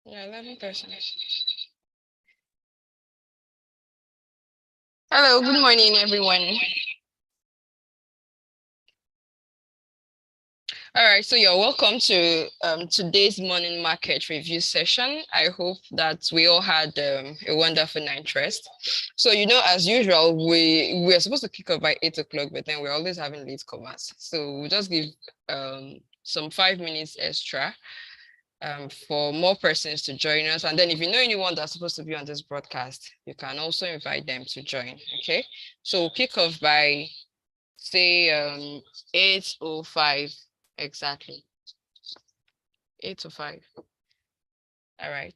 Yeah, 11%. Hello, good morning, everyone. All right, so you're welcome to today's morning market review session. I hope that we all had a wonderful night rest. So, as usual, we're supposed to kick off by 8 o'clock, but then we're always having late comers. So we'll just give some 5 minutes extra for more persons to join us. And then if you know anyone that's supposed to be on this broadcast, you can also invite them to join. Okay. So we'll kick off by say 8:05 exactly. 8:05. All right.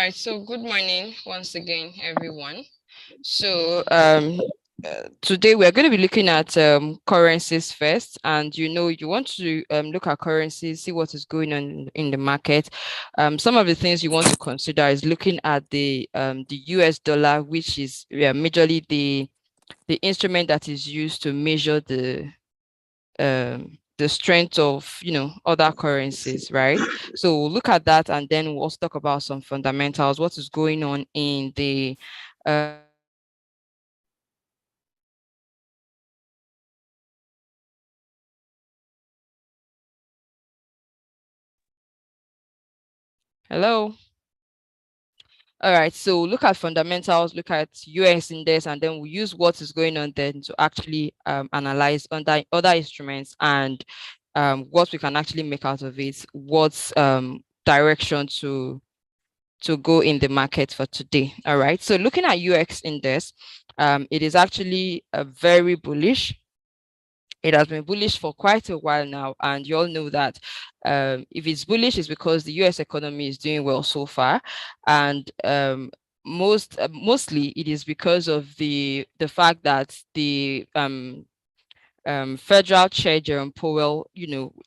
right, so good morning once again, everyone. So today we're going to be looking at currencies first, and you want to look at currencies, see what is going on in the market. Some of the things you want to consider is looking at the US dollar, which is majorly the instrument that is used to measure the strength of other currencies, right? So we'll look at that, and then we'll also talk about some fundamentals, what is going on in the hello. All right, so look at fundamentals, look at US index, and then we'll use what is going on then to actually analyze other instruments and what we can actually make out of it, what's direction to go in the market for today. All right, so looking at UX index, it is actually very bullish. It has been bullish for quite a while now, and you all know that if it's bullish, it's because the US economy is doing well so far, and mostly it is because of the fact that the federal chair Jerome Powell,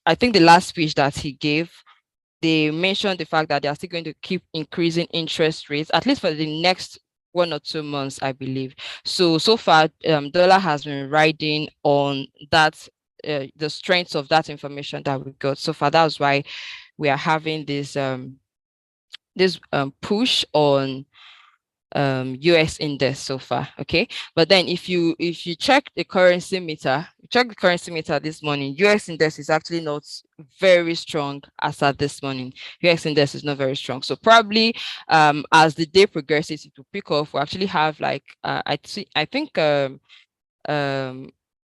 I think the last speech that he gave, they mentioned the fact that they are still going to keep increasing interest rates, at least for the next 1 or 2 months, I believe. So far, dollar has been riding on that, the strength of that information that we got so far. That's why we are having this push on US index so far. Okay, but then if you check the currency meter, this morning, US index is actually not very strong as at this morning. US index is not very strong, so probably as the day progresses it will pick up. We actually have like I think um,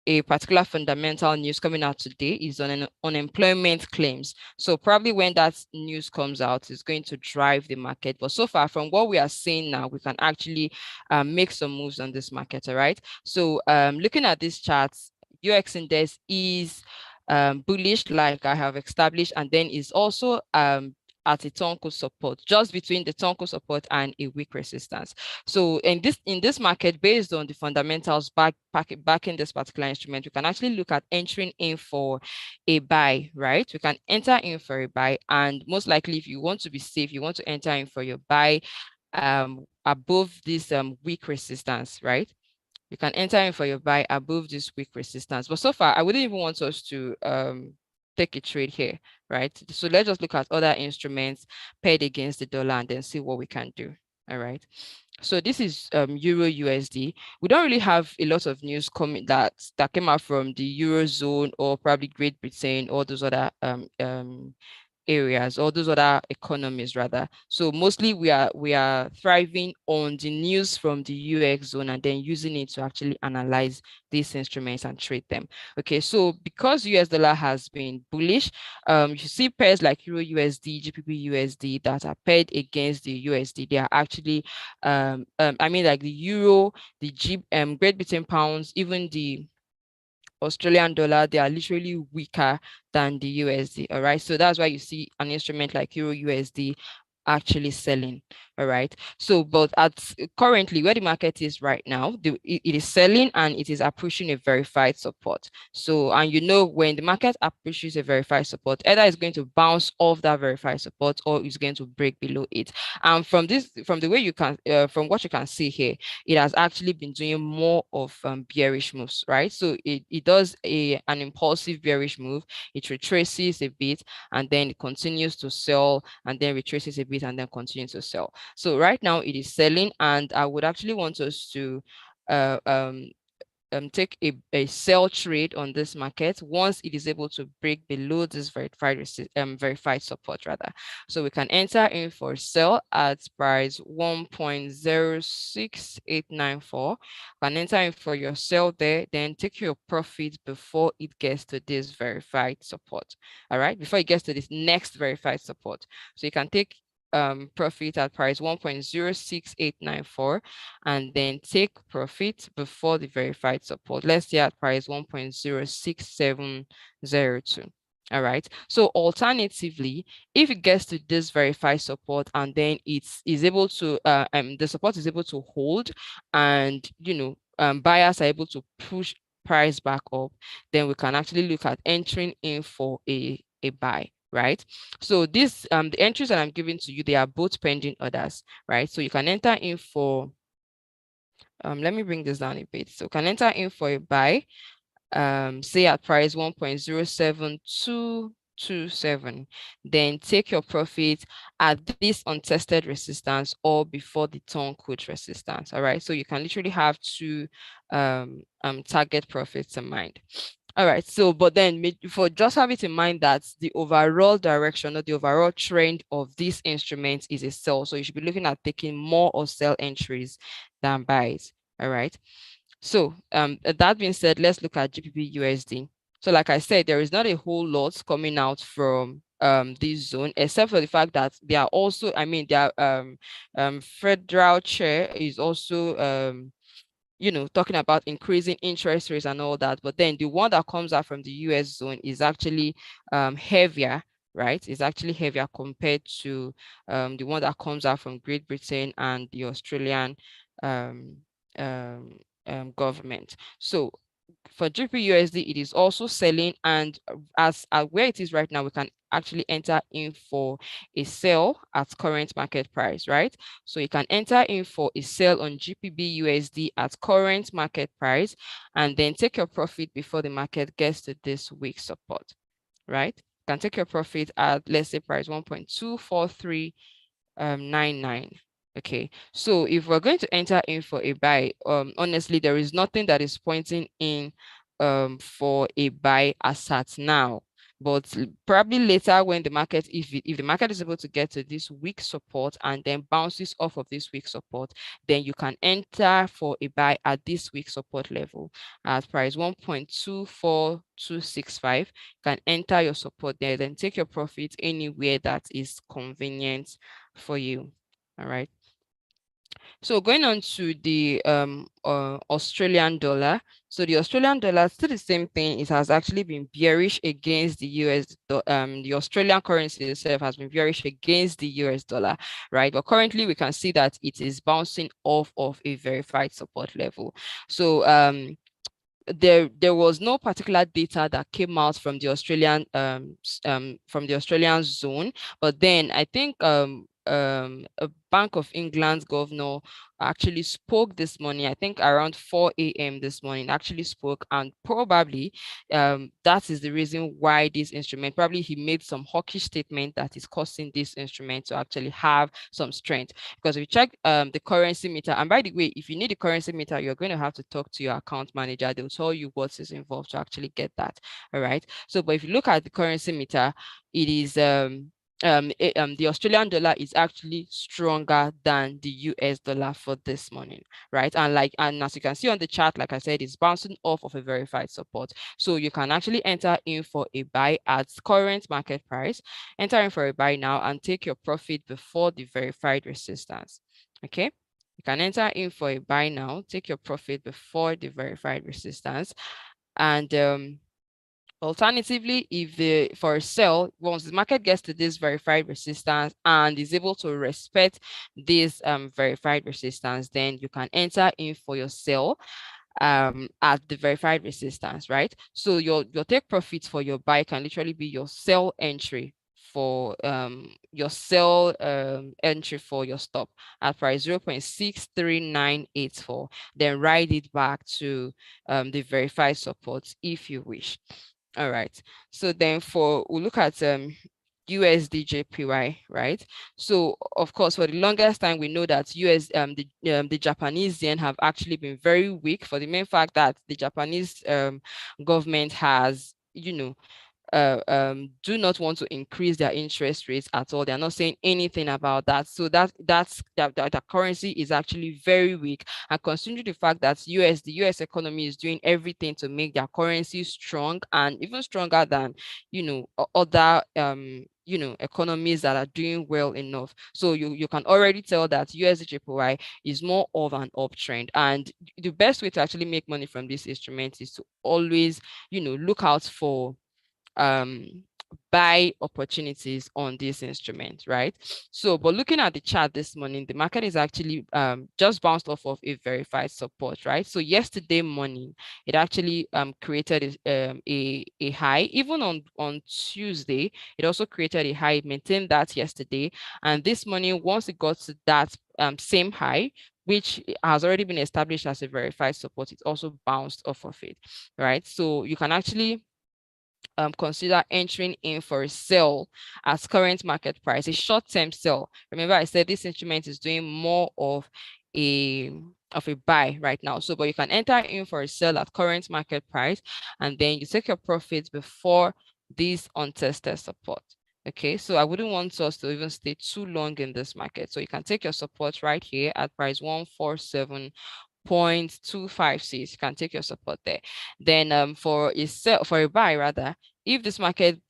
a particular fundamental news coming out today is on unemployment claims. So probably when that news comes out, it's going to drive the market. But so far, from what we are seeing now, we can actually make some moves on this market. All right. So looking at these charts, UX index is bullish, like I have established, and then is also at a Tonko support, just between the Tonko support and a weak resistance. So in this market, based on the fundamentals back in this particular instrument, we can actually look at entering in for a buy, right? We can enter in for a buy, and most likely, if you want to be safe, you want to enter in for your buy above this weak resistance, right? You can enter in for your buy above this weak resistance. But so far, I wouldn't even want us to take a trade here, right? So let's just look at other instruments paired against the dollar and then see what we can do. All right. So this is Euro USD. We don't really have a lot of news coming that came out from the Eurozone or probably Great Britain or those other areas or those other economies rather. So mostly we are thriving on the news from the UX zone and then using it to actually analyze these instruments and trade them. Okay, so because US dollar has been bullish, you see pairs like Euro USD, GBP USD that are paired against the USD. They are actually I mean like the Euro, the Great Britain pounds, even the Australian dollar, they are literally weaker than the USD. All right. So that's why you see an instrument like Euro USD actually selling. All right. So, but at currently where the market is right now, it is selling and it is approaching a verified support. So, and when the market approaches a verified support, either it's going to bounce off that verified support or it's going to break below it. And from the way from what you can see here, it has actually been doing more of bearish moves, right? So it does an impulsive bearish move, it retraces a bit and then it continues to sell and then retraces a bit and then continues to sell. So right now it is selling, and I would actually want us to uh, um, take a sell trade on this market once it is able to break below this verified support rather. So we can enter in for sell at price 1.06894. Can enter in for your sell there, then take your profit before it gets to this verified support. All right, before it gets to this next verified support. So you can take profit at price 1.06894 and then take profit before the verified support. Let's say at price 1.06702. All right. So alternatively, if it gets to this verified support and then is able to the support is able to hold, and buyers are able to push price back up, then we can actually look at entering in for a buy, right? So this the entries that I'm giving to you, they are both pending orders, right? So you can enter in for let me bring this down a bit. So you can enter in for a buy, say at price 1.07227, then take your profit at this untested resistance or before the turncoat resistance. All right, so you can literally have two target profits in mind. All right, so but then for just have it in mind that the overall direction or the overall trend of this instrument is a sell, so you should be looking at taking more or sell entries than buys. All right. So that being said, let's look at GBP USD. So like I said, there is not a whole lot coming out from this zone, except for the fact that they are also, I mean, their federal chair is also talking about increasing interest rates and all that. But then the one that comes out from the US zone is actually heavier, right? It's actually heavier compared to the one that comes out from Great Britain and the Australian um, um, government. So for GPUSD, it is also selling, and as where it is right now, we can actually enter in for a sell at current market price, right? So you can enter in for a sell on GPB at current market price, and then take your profit before the market gets to this weak support, right? You can take your profit at, let's say, price 1.24399. Okay, so if we're going to enter in for a buy, honestly, there is nothing that is pointing in for a buy as at now. But probably later when the market, if the market is able to get to this weak support and then bounces off of this weak support, then you can enter for a buy at this weak support level at price 1.24265. You can enter your support there, then take your profit anywhere that is convenient for you. All right. So going on to the Australian dollar. So the Australian dollar, still the same thing. It has actually been bearish against the US. The Australian currency itself has been bearish against the US dollar, right? But currently we can see that it is bouncing off of a verified support level. So there was no particular data that came out from the Australian zone, but then I think a Bank of England's governor actually spoke this morning, I think around 4 a.m. this morning, actually spoke, and probably that is the reason why this instrument, probably he made some hawkish statement that is causing this instrument to actually have some strength. Because if you check the currency meter, and by the way, if you need the currency meter, you're going to have to talk to your account manager. They'll tell you what is involved to actually get that. All right. So, but if you look at the currency meter, it is the Australian dollar is actually stronger than the US dollar for this morning, right? And as you can see on the chart, like I said, it's bouncing off of a verified support. So you can actually enter in for a buy at current market price, enter in for a buy now and take your profit before the verified resistance. Okay. You can enter in for a buy now, take your profit before the verified resistance. And alternatively, if for a sell, once the market gets to this verified resistance and is able to respect this verified resistance, then you can enter in for your sell at the verified resistance, right? So your take profit for your buy can literally be your sell entry for your sell entry for your stop at price 0.63984, then ride it back to the verified support if you wish. All right. So then we'll look at USDJPY, right? So of course, for the longest time, we know that the Japanese yen have actually been very weak, for the main fact that the Japanese government has, do not want to increase their interest rates at all. They're not saying anything about that. So that currency is actually very weak. And considering the fact that the US economy is doing everything to make their currency strong and even stronger than, other economies that are doing well enough. So you can already tell that USDJPY is more of an uptrend. And the best way to actually make money from this instrument is to always, look out for buy opportunities on this instrument, right? So, but looking at the chart this morning, the market is actually just bounced off of a verified support, right? So yesterday morning, it actually created a high. Even on Tuesday, it also created a high, maintained that yesterday. And this morning, once it got to that same high, which has already been established as a verified support, it also bounced off of it, right? So you can actually consider entering in for a sell at current market price, a short-term sell. Remember, I said this instrument is doing more of a buy right now. So, but you can enter in for a sell at current market price, and then you take your profits before this untested support. Okay, so I wouldn't want us to even stay too long in this market. So you can take your support right here at price 147.256. You can take your support there. Then for a buy rather, if this market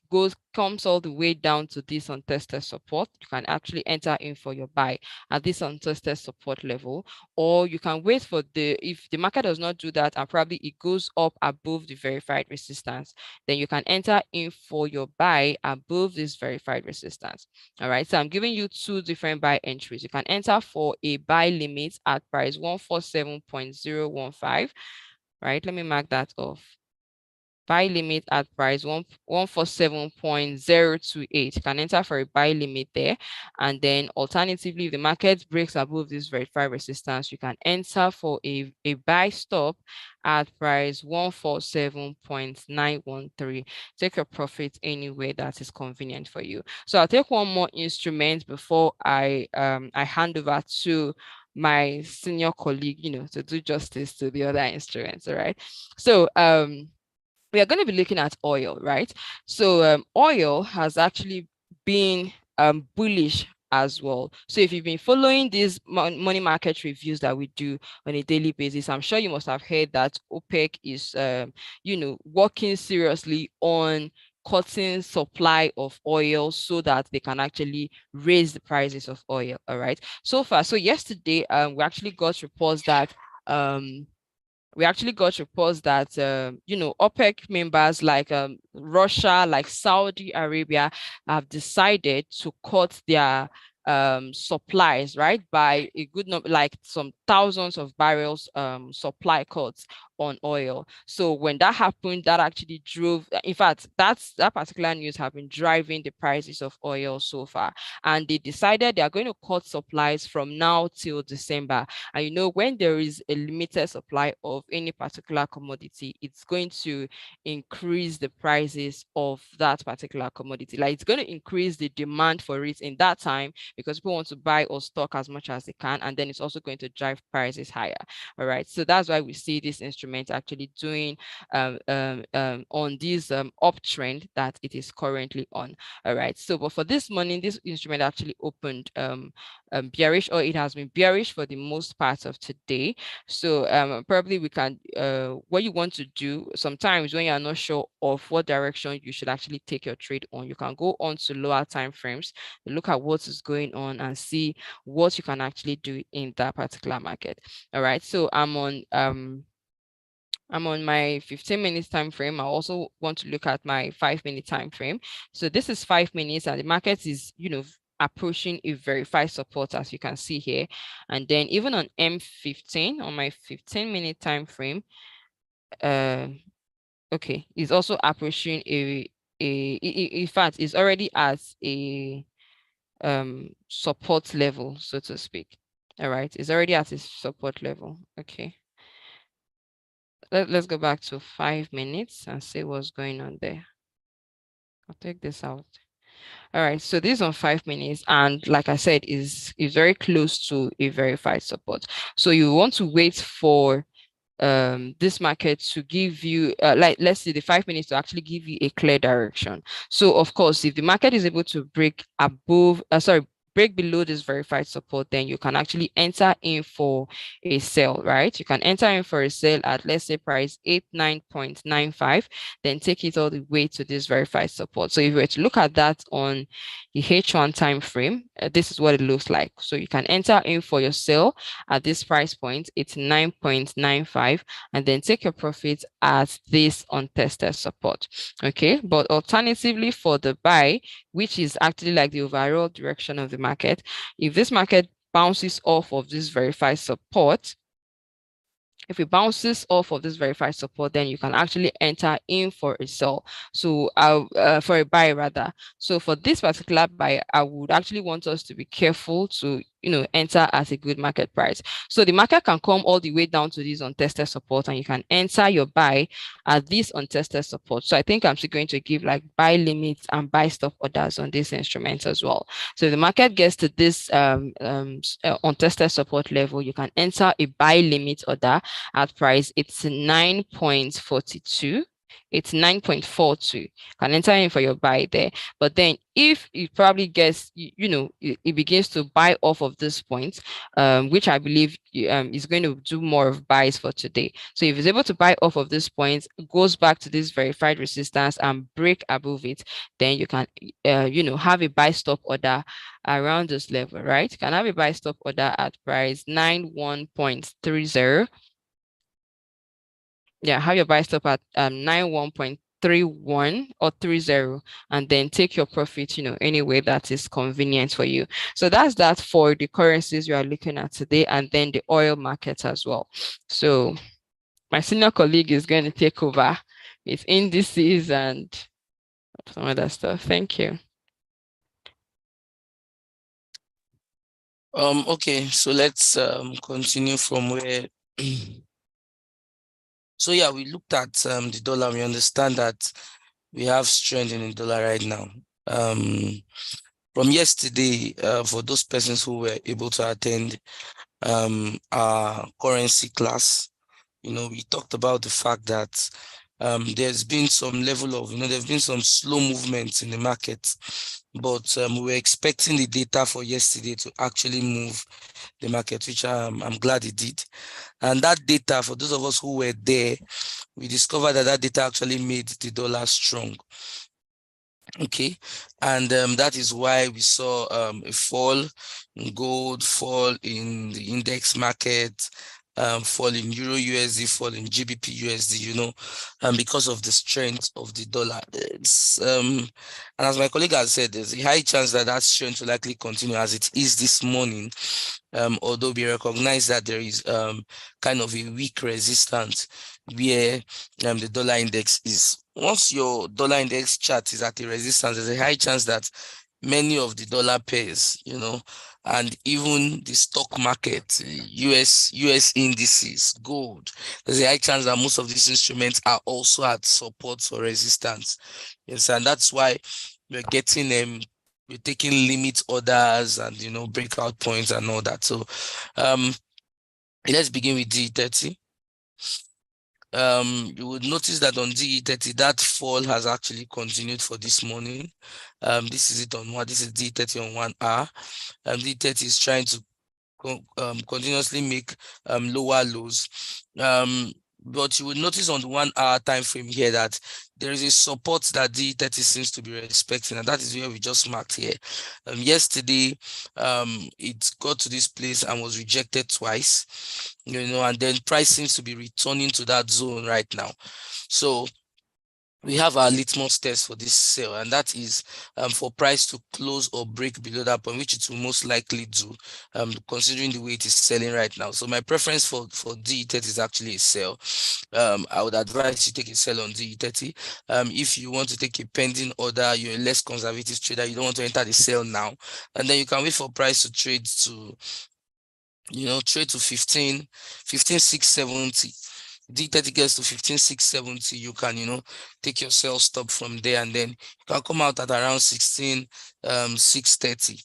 comes all the way down to this untested support, you can actually enter in for your buy at this untested support level, or you can wait for if the market does not do that and probably it goes up above the verified resistance, then you can enter in for your buy above this verified resistance. All right, so I'm giving you two different buy entries. You can enter for a buy limit at price 147.015. Right, let me mark that off. Buy limit at price 147.028. You can enter for a buy limit there. And then alternatively, if the market breaks above this verified resistance, you can enter for a buy stop at price 147.913. Take your profit anywhere that is convenient for you. So I'll take one more instrument before I hand over to my senior colleague, to do justice to the other instruments. All right. So we are going to be looking at oil, right? So oil has actually been bullish as well. So if you've been following these money market reviews that we do on a daily basis, I'm sure you must have heard that OPEC is, working seriously on cutting supply of oil so that they can actually raise the prices of oil. All right. So yesterday, we actually got reports that OPEC members like Russia, like Saudi Arabia, have decided to cut their supplies, right, by a good number, like some thousands of barrels supply cuts on oil. So when that happened, that actually drove, in fact, that particular news have been driving the prices of oil so far. And they decided they are going to cut supplies from now till December. And when there is a limited supply of any particular commodity, it's going to increase the prices of that particular commodity. Like, it's going to increase the demand for it in that time because people want to buy or stock as much as they can, and then it's also going to drive prices higher. All right, so that's why we see this instrument actually doing on this uptrend that it is currently on. All right, so but for this morning, this instrument actually opened bearish, or it has been bearish for the most part of today. So probably we can what you want to do sometimes when you're not sure of what direction you should actually take your trade on, you can go on to lower time frames, look at what is going on and see what you can actually do in that particular market. All right, so I'm on my 15 minutes time frame. I also want to look at my 5-minute time frame. So this is 5 minutes and the market is, approaching a verified support, as you can see here. And then even on M15, on my 15-minute time frame, okay, it's also approaching in fact, it's already at a support level, so to speak. All right, it's already at its support level. Okay. Let's go back to 5 minutes and see what's going on there. I'll take this out. All right, so this is on 5 minutes, and like I said, is very close to a verified support. So you want to wait for this market to give you like, let's say, the 5 minutes to actually give you a clear direction. So of course, if the market is able to break above break below this verified support, then you can actually enter in for a sale, right? You can enter in for a sale at, let's say, price 89.95, then take it all the way to this verified support. So if you were to look at that on the H1 time frame, this is what it looks like. So you can enter in for your sale at this price point, it's 9.95, and then take your profits at this untested support. Okay, but alternatively for the buy, which is actually like the overall direction of the market, if this market bounces off of this verified support, if it bounces off of this verified support, then you can actually enter in for a sell. So for a buy rather. So for this particular buy, I would actually want us to be careful to enter at a good market price. So the market can come all the way down to this untested support, and you can enter your buy at this untested support. So I think I'm still going to give like buy limits and buy stop orders on this instrument as well. So if the market gets to this untested support level, you can enter a buy limit order at price. It's 9.42. It's 9.42. Can enter in for your buy there. But then if it probably gets, it begins to buy off of this point, which I believe is going to do more of buys for today. So if it's able to buy off of this point, goes back to this verified resistance and break above it, then you can, have a buy stop order around this level, right? You can have a buy stop order at price 91.30. Yeah, have your buy stop at 91.31 or 30, and then take your profit, any way that is convenient for you. So that's that for the currencies we are looking at today, and then the oil market as well. So my senior colleague is going to take over with indices and some other stuff. Thank you. Okay, so let's continue from where so yeah, we looked at the dollar. We understand that we have strength in the dollar right now. From yesterday, for those persons who were able to attend our currency class, we talked about the fact that there's been some level of, there's been some slow movements in the market, but we were expecting the data for yesterday to actually move the market, which I'm glad it did. And that data, for those of us who were there, we discovered that data actually made the dollar strong. Okay, and that is why we saw a fall in gold, fall in the index market, fall in Euro USD, fall in GBP USD, because of the strength of the dollar. It's and as my colleague has said, there's a high chance that that strength will likely continue as it is this morning. Although we recognize that there is kind of a weak resistance where the dollar index is. Once your dollar index chart is at a resistance, there's a high chance that many of the dollar pairs, and even the stock market, US indices, gold, there's a high chance that most of these instruments are also at support or resistance. Yes, and that's why we're getting we're taking limit orders and breakout points and all that. So let's begin with DE30. You would notice that on DE30 that fall has actually continued for this morning. This is it on one. This is DE30 on 1 hour. DE30 is trying to continuously make lower lows. But you will notice on the 1 hour time frame here that there is a support that DE30 seems to be respecting, and that is where we just marked here. Yesterday, it got to this place and was rejected twice, and then price seems to be returning to that zone right now. So we have our litmus test for this sale, and that is for price to close or break below that point, which it will most likely do, considering the way it is selling right now. So my preference for DE30 is actually a sell. I would advise you take a sell on DE30. If you want to take a pending order, you're a less conservative trader, you don't want to enter the sale now, and then you can wait for price to trade to, trade to 15,670. DE30 gets to 15,670, you can, take your sell stop from there, and then you can come out at around 16,630.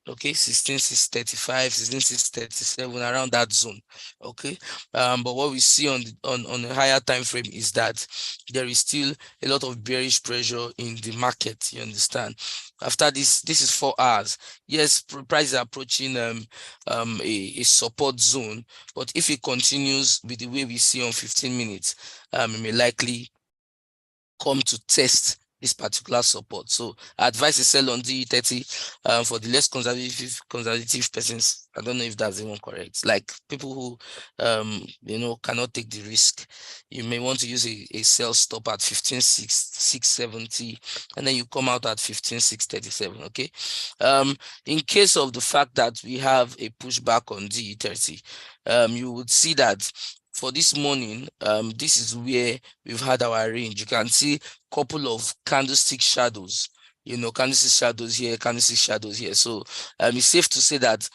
Okay, 16,635, 16,637, around that zone. Okay, but what we see on on a higher time frame is that there is still a lot of bearish pressure in the market. You understand? After this is 4 hours. Yes, price is approaching a support zone, but if it continues with the way we see on 15 minutes, it may likely come to test this particular support. So I advise to sell on DE30 for the less conservative persons. I don't know if that's even correct. Like people who cannot take the risk. You may want to use a sell stop at 15,670 and then you come out at 15,637. Okay. In case of the fact that we have a pushback on DE30, you would see that for this morning, this is where we've had our range. You can see couple of candlestick shadows, candlestick shadows here, candlestick shadows here. So it's safe to say that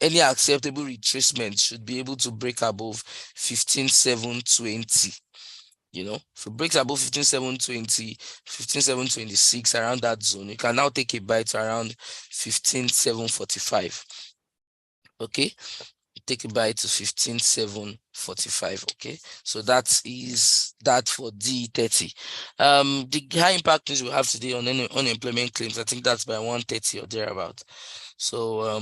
any acceptable retracement should be able to break above 15,720. If it breaks above 15,720, 15,726, around that zone, you can now take a bite around 15,745. Okay, take it by to 15,745. Okay, so that is that for D30. The high impact news we have today on unemployment claims, I think that's by 1:30 or thereabout. So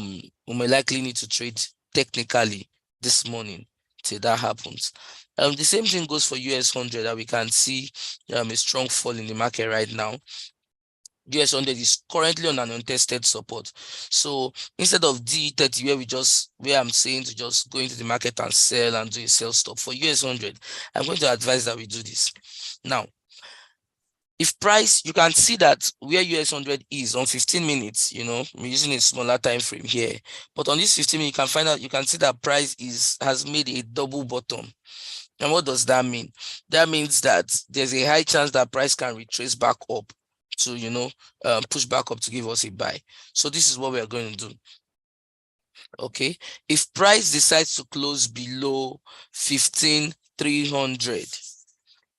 we may likely need to trade technically this morning till that happens. The same thing goes for US 100, that we can see a strong fall in the market right now. US 100 is currently on an untested support. So instead of D30, where I'm saying to just go into the market and sell and do a sell stop, for US 100, I'm going to advise that we do this. Now, if price, you can see that where US 100 is on 15 minutes, we're using a smaller time frame here. But on this 15 minutes, you can see that price has made a double bottom. And what does that mean? That means that there's a high chance that price can retrace back up to push back up to give us a buy. So this is what we are going to do. Okay, if price decides to close below 15,300,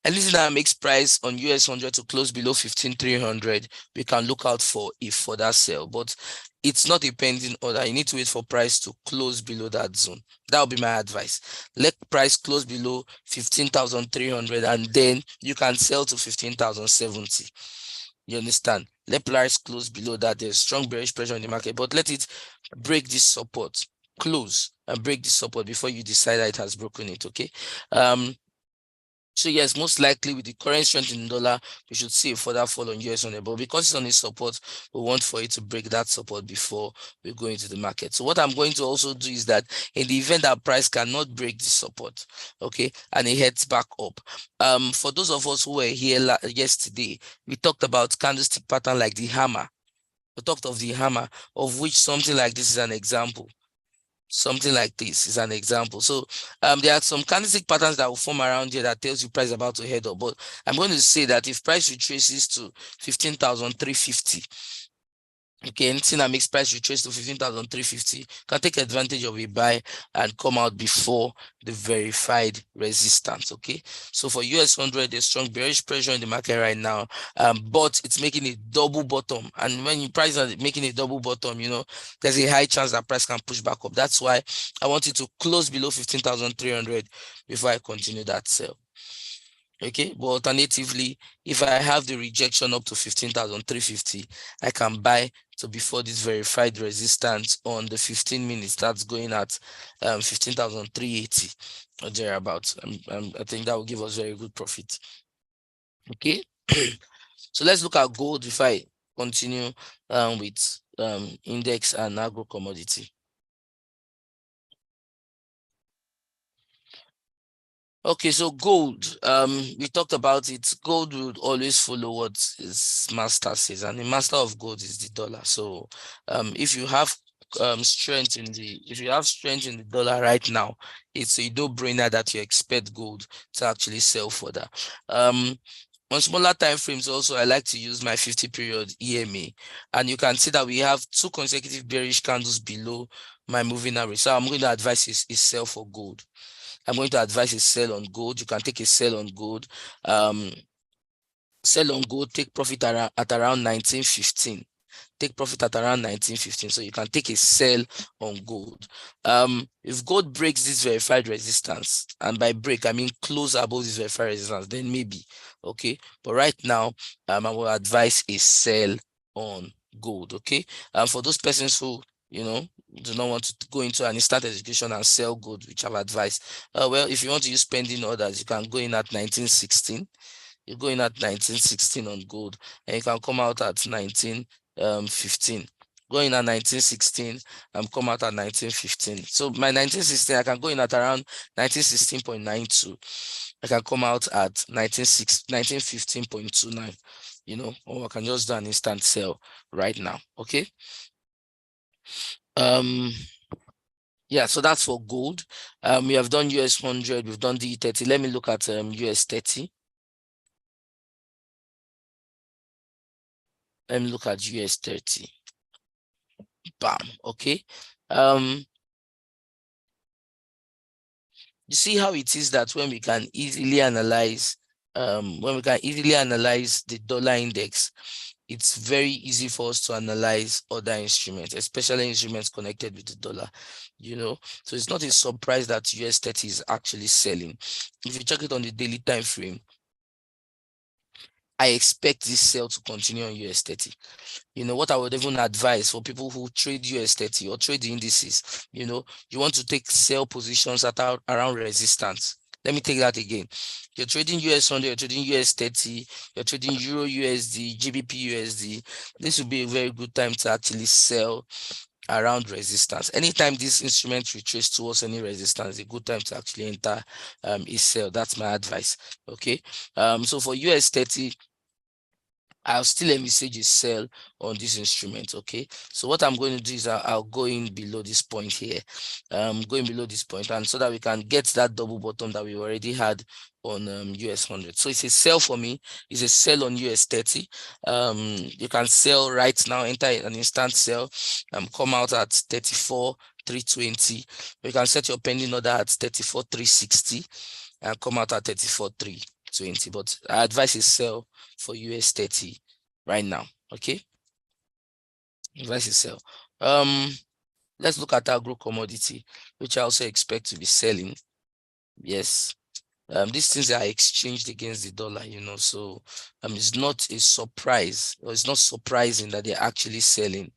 anything that makes price on US 100 to close below 15,300, we can look out for a further sell. But it's not a pending order. You need to wait for price to close below that zone. That will be my advice. Let price close below 15,300 and then you can sell to 15,070. You understand? Let price close below that. There's strong bearish pressure in the market, but let it break this support, close and break this support before you decide that it has broken it. Okay. So yes, most likely with the current strength in the dollar, we should see a further fall on US 100. But because it's on a support, we want for it to break that support before we go into the market. So what I'm going to also do is that in the event that price cannot break the support, okay, and it heads back up. For those of us who were here yesterday, we talked about candlestick pattern like the hammer. We talked of the hammer, of which something like this is an example. Something like this is an example. So there are some candlestick patterns that will form around here that tells you price about to head up. But I'm going to say that if price retraces to 15,350, okay, anything that makes price retrace to 15,350 can take advantage of a buy and come out before the verified resistance. Okay, so for US 100, there's strong bearish pressure in the market right now, but it's making a double bottom. And when you price are making a double bottom, there's a high chance that price can push back up. That's why I want it to close below 15,300 before I continue that sell. Okay, but alternatively, if I have the rejection up to 15,350, I can buy to before this verified resistance on the 15 minutes. That's going at 15,380 or thereabouts. I think that will give us very good profit. Okay, so let's look at gold if I continue with index and agro commodity. Okay, so gold, we talked about it. Gold would always follow what its master says, and the master of gold is the dollar. So if you have strength in the dollar right now, it's a no-brainer that you expect gold to actually sell further. On smaller time frames also, I like to use my 50 period EMA, and you can see that we have 2 consecutive bearish candles below my moving average. So I'm going to advise is sell for gold. I'm going to advise a sell on gold. You can take a sell on gold. Sell on gold, take profit at around 1915. take profit at around 1915. So you can take a sell on gold. If gold breaks this verified resistance, and by break I mean close above this verified resistance, then maybe, okay. But right now, I will advise a sell on gold, okay. For those persons who do not want to go into an instant execution and sell gold, which I've advised, well, if you want to use pending orders, you can go in at 1916. You go in at 1916 on gold, and you can come out at 1915. Go in at 1916 and come out at 1915. So my 1916, I can go in at around 1916.92. I can come out at 1915.29. Or I can just do an instant sell right now. Okay. Yeah, so that's for gold. We have done US 100, we've done DE30. Let me look at US 30. Let me look at US 30. Bam. Okay. You see how it is that when we can easily analyze the dollar index, it's very easy for us to analyze other instruments, especially instruments connected with the dollar. So it's not a surprise that US 30 is actually selling. If you check it on the daily time frame, I expect this sell to continue on US 30. What I would even advise for people who trade US 30 or trade the indices, you want to take sell positions at around resistance. Let me take that again. You're trading US 100, you're trading US 30, you're trading Euro USD, GBP USD. This would be a very good time to actually sell around resistance. Anytime this instrument retraces towards any resistance, a good time to actually enter a sell. That's my advice. Okay. So for US 30, I'll still envisage a sell on this instrument. Okay, so what I'm going to do is I'll go in below this point here, going below this point, and so that we can get that double bottom that we already had on US 100. So it's a sell for me. It's a sell on US 30. You can sell right now, enter an instant sell, come out at 34,320. You can set your pending order at 34,360 and come out at 34,320. But I advise a sell for US 30 right now. Okay, advise a sell. Let's look at agro commodity, which I also expect to be selling. Yes. These things are exchanged against the dollar, so it's not a surprise, or it's not surprising that they're actually selling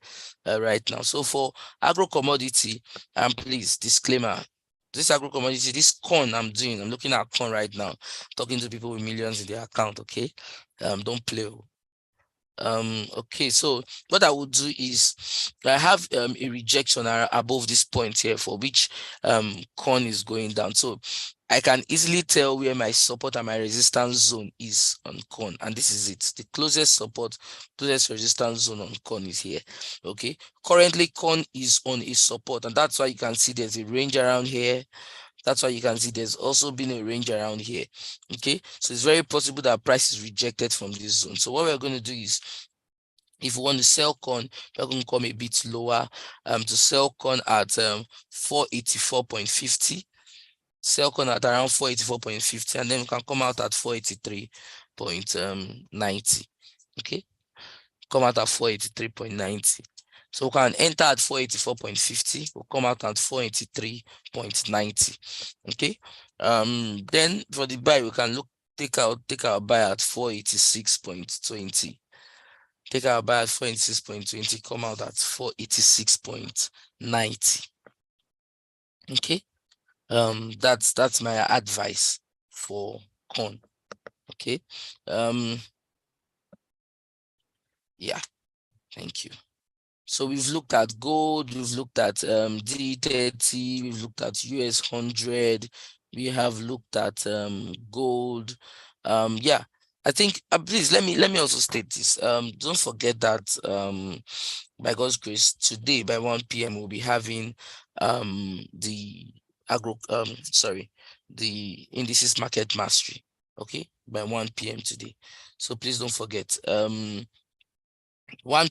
right now. So for agro commodity, please, disclaimer, this agro commodity, this corn I'm looking at corn right now, talking to people with millions in their account. Okay, don't play. Okay, so what I would do is I have a rejection above this point here, for which corn is going down. So I can easily tell where my support and my resistance zone is on corn, and this is it. The closest support, closest resistance zone on corn is here. Okay, currently corn is on a support, and that's why you can see there's a range around here. That's why you can see there's also been a range around here. Okay, so it's very possible that price is rejected from this zone. So what we're going to do is, if we want to sell corn, we're going to come a bit lower to sell corn at 484.50. Sell corn at around 484.50, and then we can come out at 483.90. Okay, come out at 483.90. So we can enter at 484.50, we'll come out at 483.90. Okay. Then for the buy, we can take our buy at 486.20. Take our buy at 486.20, come out at 486.90. Okay. That's my advice for corn. Okay. Yeah, thank you. So we've looked at gold, we've looked at D30, we've looked at US 100, we have looked at gold. Yeah, I think please let me also state this. Don't forget that by God's grace, today by 1 p.m. we'll be having the indices market mastery. Okay, by 1 p.m. today. So please don't forget 1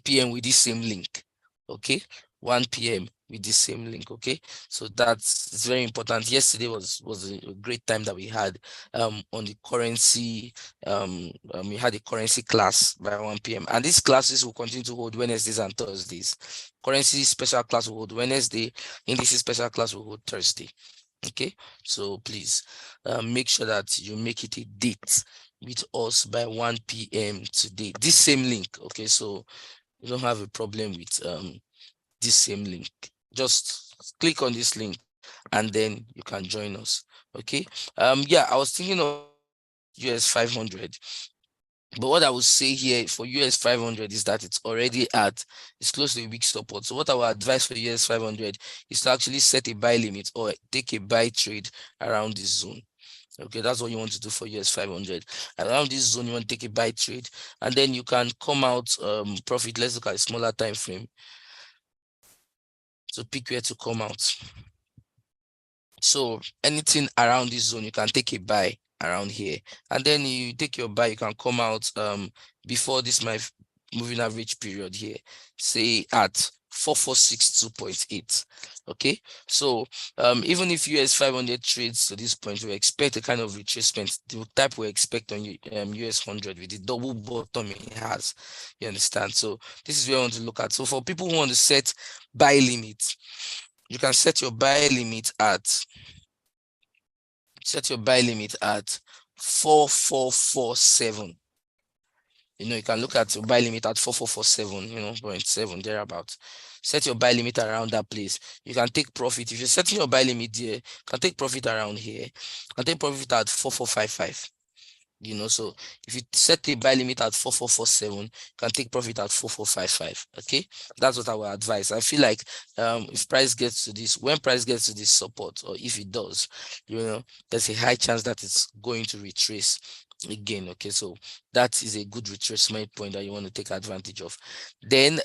p.m. with this same link. Okay, 1 p.m. with the same link. Okay, so that's very important. Yesterday was a great time that we had on the currency. We had a currency class by 1 p.m. and these classes will continue to hold Wednesdays and Thursdays. Currency special class will hold Wednesday, indices special class will hold Thursday. Okay, so please make sure that you make it a date with us by 1 p.m. today. This same link. Okay, so you don't have a problem with this same link. Just click on this link and then you can join us. Okay, yeah, I was thinking of US 500, but what I would say here for US 500 is that it's close to a weak support. So what I would advise for US 500 is to actually set a buy limit or take a buy trade around this zone. Okay, that's what you want to do for US 500. Around this zone, you want to take a buy trade, and then you can come out profit. Let's look at a smaller time frame. So pick where to come out. So anything around this zone, you can take a buy around here, and then you take your buy. You can come out before this my moving average period here, say at 4462.8. Okay, so even if US 500 trades to this point, we expect a kind of retracement, the type we expect on US 100 with the double bottom it has. You understand? So this is where I want to look at. So for people who want to set buy limits, you can set your buy limit at 4447. You can look at your buy limit at 4447, 0.7 thereabout. Set your buy limit around that place. You can take profit. If you're setting your buy limit there, you can take profit around here. You can take profit at 4455. So if you set a buy limit at 4447, you can take profit at 4455. Okay, that's what I would advise. I feel like if price gets to this, when price gets to this support, or if it does, there's a high chance that it's going to retrace again. Okay, so that is a good retracement point that you want to take advantage of. Then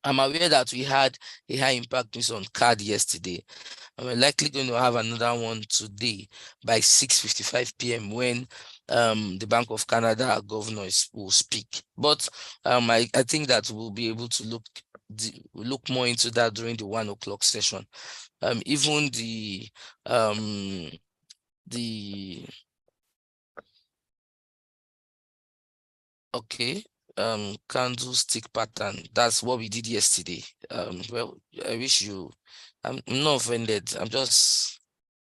I'm aware that we had a high impact news on CAD yesterday, and we're likely going to have another one today by 6:55 p.m. when the Bank of Canada governor will speak. But I think that we'll be able to look more into that during the 1 o'clock session. Even the okay, candlestick pattern, that's what we did yesterday. Well, I wish I'm not offended. I'm just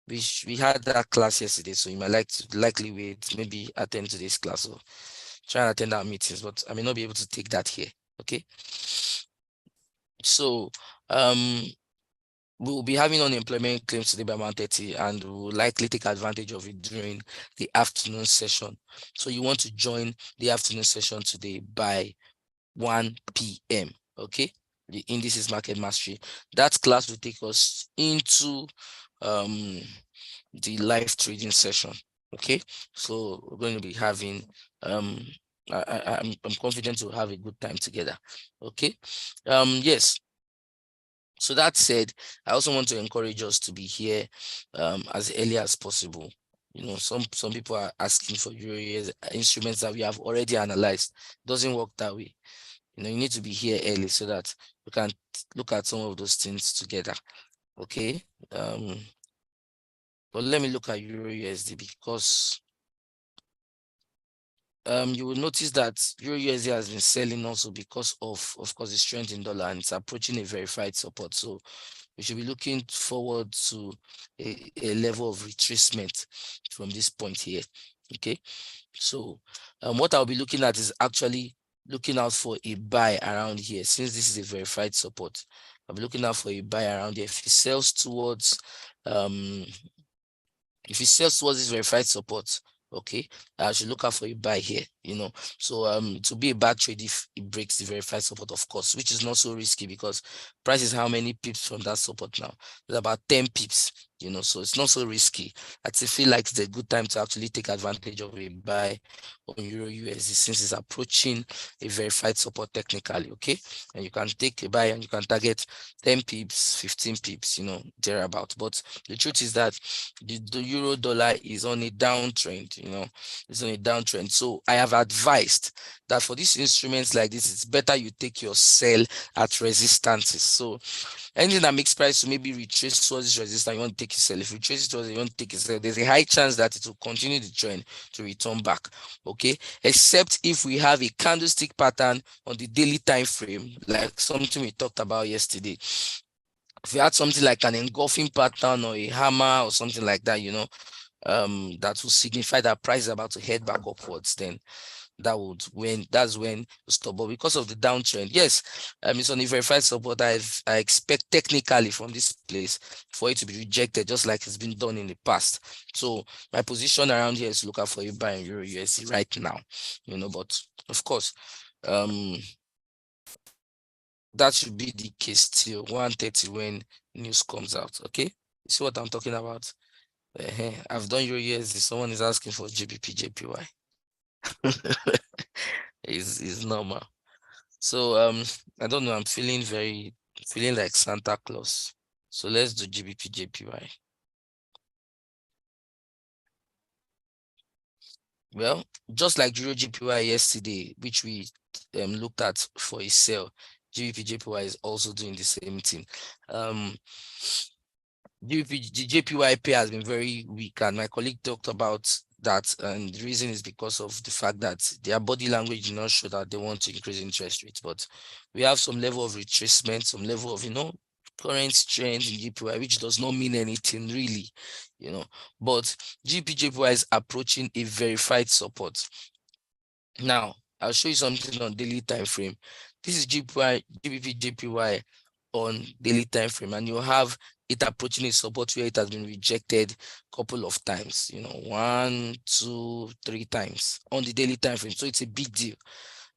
wish we had that class yesterday, so you might likely wait, maybe attend today's class or try and attend our meetings, but I may not be able to take that here. Okay, so we'll be having unemployment claims today by 1:30, and we'll likely take advantage of it during the afternoon session. So you want to join the afternoon session today by 1 p.m. Okay, the indices market mastery. That class will take us into the live trading session. Okay, so we're going to be having I'm confident to have a good time together. Okay, yes. So that said, I also want to encourage us to be here as early as possible. Some people are asking for Euro instruments that we have already analyzed. It doesn't work that way. You need to be here early so that we can look at some of those things together. Okay. But let me look at Euro USD, because you will notice that Euro USD has been selling also because of course, the strength in dollar, and it's approaching a verified support. So we should be looking forward to a level of retracement from this point here. Okay. So what I'll be looking at is actually looking out for a buy around here. Since this is a verified support, I'll be looking out for a buy around here. If it sells towards this verified support, okay, I should look out for a buy here. So to be a bad trade if it breaks the verified support, of course, which is not so risky because price is how many pips from that support now? It's about 10 pips. So it's not so risky. I feel like it's a good time to actually take advantage of a buy on Euro USD since it's approaching a verified support technically. Okay, and you can take a buy and you can target 10 pips, 15 pips, thereabout. But the truth is that the euro dollar is on a downtrend. It's on a downtrend. So I have have advised that for these instruments like this, it's better you take your sell at resistances. So anything that makes price to maybe retrace towards this resistance, you want to take a sell. If you retrace it towards it, you want to take a sell. There's a high chance that it will continue the trend to return back. Okay, except if we have a candlestick pattern on the daily time frame, like something we talked about yesterday. If you had something like an engulfing pattern or a hammer or something like that, that will signify that price is about to head back upwards, then that's when you stop. But because of the downtrend, yes, it's on a verified support. I expect technically from this place for it to be rejected, just like it's been done in the past. So my position around here is look out for a buy in Euro USD right now, but of course, that should be the case till 1:30 when news comes out. Okay, you see what I'm talking about? I've done Euro USD. Someone is asking for GBP JPY. is normal. So I don't know, I'm feeling like Santa Claus. So let's do GBP JPY. Well, just like Euro JPY yesterday, which we looked at for a sell, GBP JPY is also doing the same thing. JPY pair has been very weak, and my colleague talked about that, and the reason is because of the fact that their body language did not show that they want to increase interest rates. But we have some level of retracement, some level of current trend in JPY, which does not mean anything really, but JPY is approaching a verified support. Now I'll show you something on daily time frame. This is GBP JPY on daily time frame, and you have it approaching a support where it has been rejected a couple of times, 1, 2, 3 times on the daily time frame. So it's a big deal,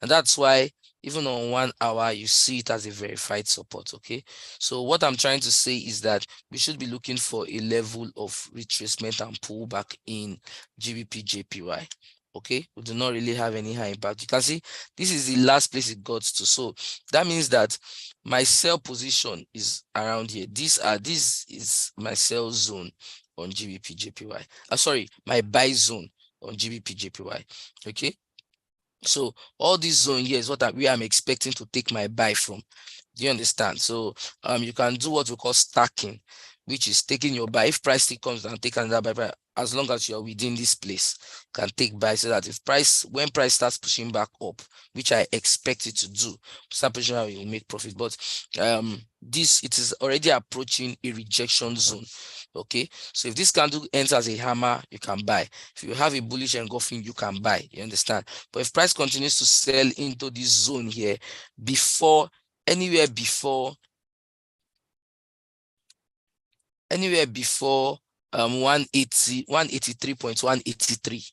and that's why even on 1 hour you see it as a verified support. Okay, so what I'm trying to say is that we should be looking for a level of retracement and pullback in GBP JPY. Okay, we do not really have any high impact. You can see this is the last place it got to, so that means that my sell position is around here. This is my sell zone on GBP JPY. Sorry, my buy zone on GBP JPY. Okay, so all this zone here is what I'm expecting to take my buy from. Do you understand? So you can do what we call stacking, which is taking your buy. If price still comes down, take another buy. As long as you are within this place, you can take buy, so that when price starts pushing back up, which I expect it to do, start pushing up, you will make profit. But it is already approaching a rejection zone. Okay, so if this candle ends as a hammer, you can buy. If you have a bullish engulfing, you can buy. You understand? But if price continues to sell into this zone here, anywhere before 180, 183.183,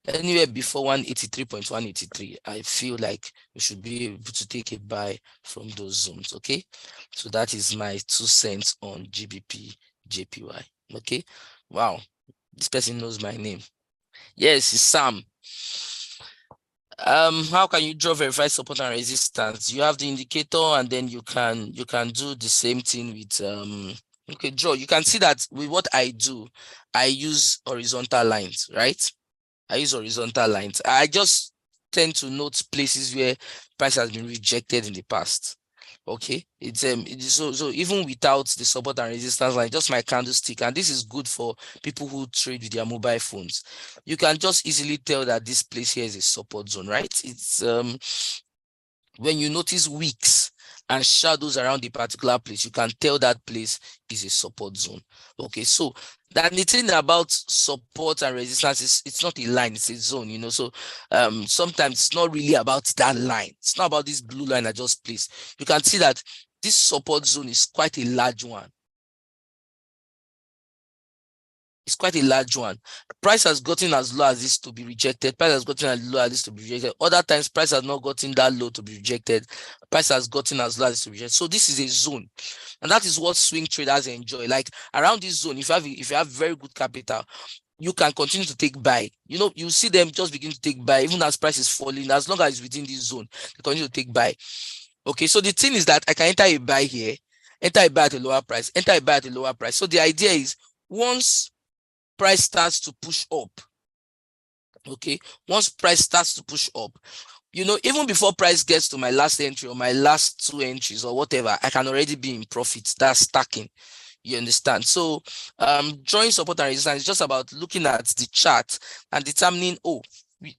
anywhere before 183.183, I feel like we should be able to take a buy from those zones. Okay, so that is my 2 cents on GBP JPY. Okay, wow, this person knows my name. Yes, it's Sam. How can you draw verified support and resistance? You have the indicator, and then you can do the same thing with okay, draw. You can see that with what I do, I use horizontal lines, right? I use horizontal lines. I just tend to note places where price has been rejected in the past. Okay, it's so even without the support and resistance line, just my candlestick, and this is good for people who trade with their mobile phones. You can just easily tell that this place here is a support zone, right? It's when you notice wicks and shadows around the particular place, you can tell that place is a support zone. Okay, so the thing about support and resistance is it's not a line, it's a zone, so sometimes it's not really about that line. It's not about this blue line I just placed. You can see that this support zone is quite a large one. It's quite a large one. Price has gotten as low as this to be rejected. Price has gotten as low as this to be rejected. Other times, price has not gotten that low to be rejected. Price has gotten as low as this to be rejected. So this is a zone, and that is what swing traders enjoy. Like around this zone, if you have very good capital, you can continue to take buy. You see them just begin to take buy, even as price is falling. As long as it's within this zone, they continue to take buy. Okay, so the thing is that I can enter a buy here, enter a buy at a lower price, enter a buy at a lower price. So the idea is once price starts to push up, Okay, once price starts to push up, even before price gets to my last entry or my last two entries or whatever, I can already be in profit. That's stacking. You understand? So drawing support and resistance is just about looking at the chart and determining,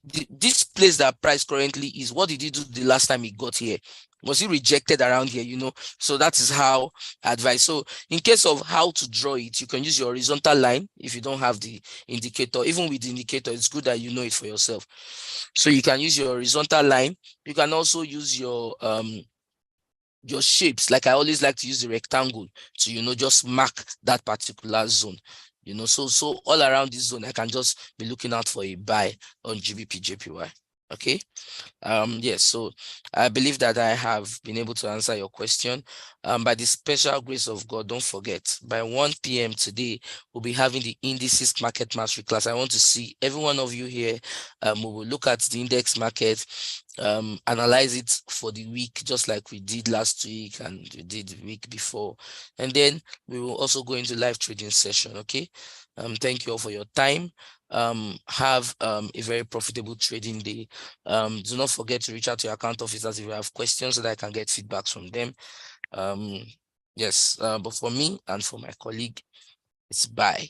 this place that price currently is, what did he do the last time he got here? Was he rejected around here? So that is how I advise. So in case of how to draw it, you can use your horizontal line if you don't have the indicator. Even with the indicator, it's good that you know it for yourself. So you can use your horizontal line. You can also use your shapes. Like I always like to use the rectangle to just mark that particular zone. So all around this zone, I can just be looking out for a buy on GBP JPY. Okay. Yes, so I believe that I have been able to answer your question. By the special grace of God, don't forget, by 1 p.m. today, we'll be having the indices market mastery class. I want to see every one of you here. We will look at the index market, analyze it for the week, just like we did last week and we did the week before. And then we will also go into live trading session. Okay. Thank you all for your time. Have a very profitable trading day. Do not forget to reach out to your account officers if you have questions so that I can get feedbacks from them. Yes, but for me and for my colleague, it's bye.